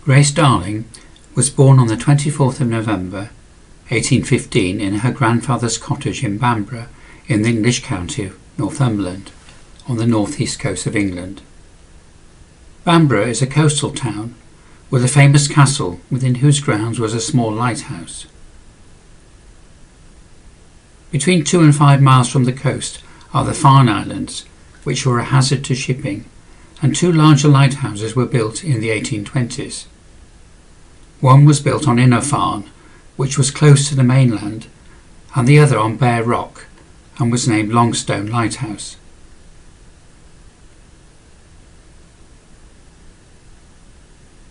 Grace Darling was born on the 24th of November 1815 in her grandfather's cottage in Bamborough in the English county of Northumberland, on the north-east coast of England. Bamborough is a coastal town with a famous castle within whose grounds was a small lighthouse. Between 2 and 5 miles from the coast are the Farne Islands, which were a hazard to shipping, and 2 larger lighthouses were built in the 1820s. One was built on Inner Farne, which was close to the mainland, and the other on Bare Rock, and was named Longstone Lighthouse.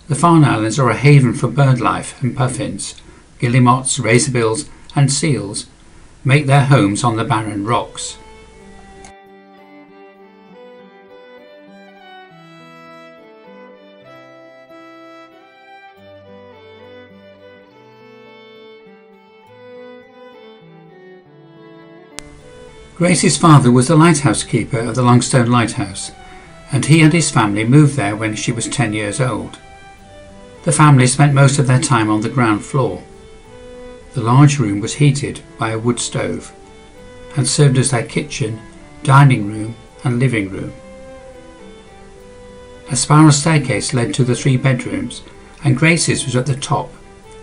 The Farne Islands are a haven for bird life, and puffins, guillemots, razorbills and seals make their homes on the barren rocks. Grace's father was the lighthouse keeper of the Longstone Lighthouse, and he and his family moved there when she was 10 years old. The family spent most of their time on the ground floor. The large room was heated by a wood stove and served as their kitchen, dining room and living room. A spiral staircase led to the 3 bedrooms, and Grace's was at the top,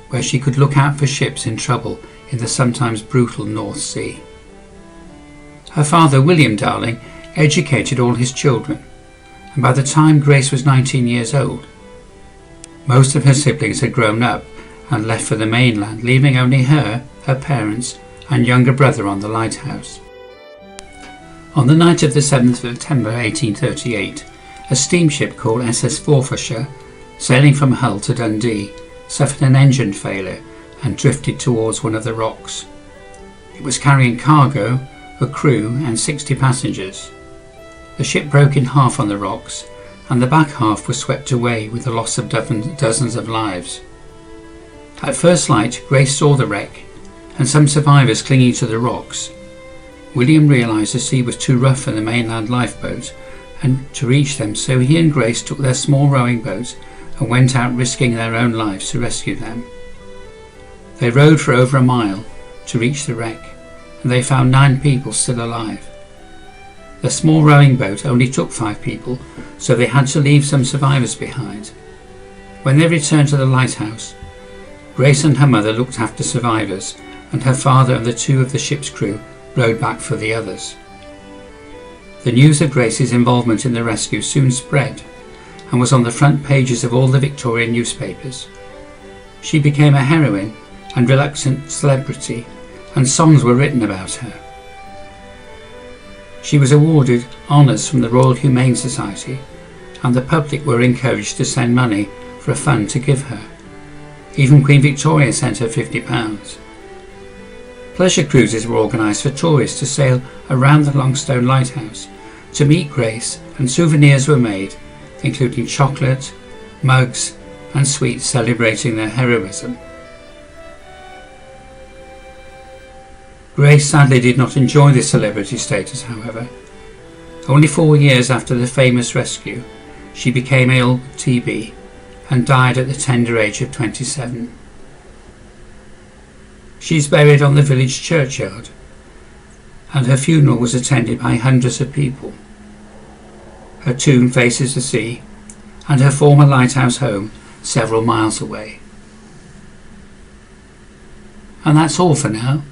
where she could look out for ships in trouble in the sometimes brutal North Sea. Her father, William Darling, educated all his children, and by the time Grace was 19 years old, most of her siblings had grown up and left for the mainland, leaving only her, her parents, and younger brother on the lighthouse. On the night of the 7th of September 1838, a steamship called SS Forfarshire, sailing from Hull to Dundee, suffered an engine failure and drifted towards one of the rocks. It was carrying cargo, a crew and 60 passengers. The ship broke in half on the rocks, and the back half was swept away with the loss of dozens of lives. At first light, Grace saw the wreck and some survivors clinging to the rocks. William realised the sea was too rough for the mainland lifeboat and to reach them, so he and Grace took their small rowing boat and went out risking their own lives to rescue them. They rowed for over a mile to reach the wreck, and they found 9 people still alive. The small rowing boat only took 5 people, so they had to leave some survivors behind. When they returned to the lighthouse, Grace and her mother looked after survivors, and her father and the 2 of the ship's crew rowed back for the others. The news of Grace's involvement in the rescue soon spread and was on the front pages of all the Victorian newspapers. She became a heroine and reluctant celebrity, and songs were written about her. She was awarded honours from the Royal Humane Society, and the public were encouraged to send money for a fund to give her. Even Queen Victoria sent her £50. Pleasure cruises were organised for tourists to sail around the Longstone Lighthouse to meet Grace, and souvenirs were made, including chocolate, mugs and sweets celebrating their heroism. Grace sadly did not enjoy this celebrity status, however. Only 4 years after the famous rescue, she became ill with TB and died at the tender age of 27. She is buried on the village churchyard, and her funeral was attended by hundreds of people. Her tomb faces the sea, and her former lighthouse home several miles away. And that's all for now.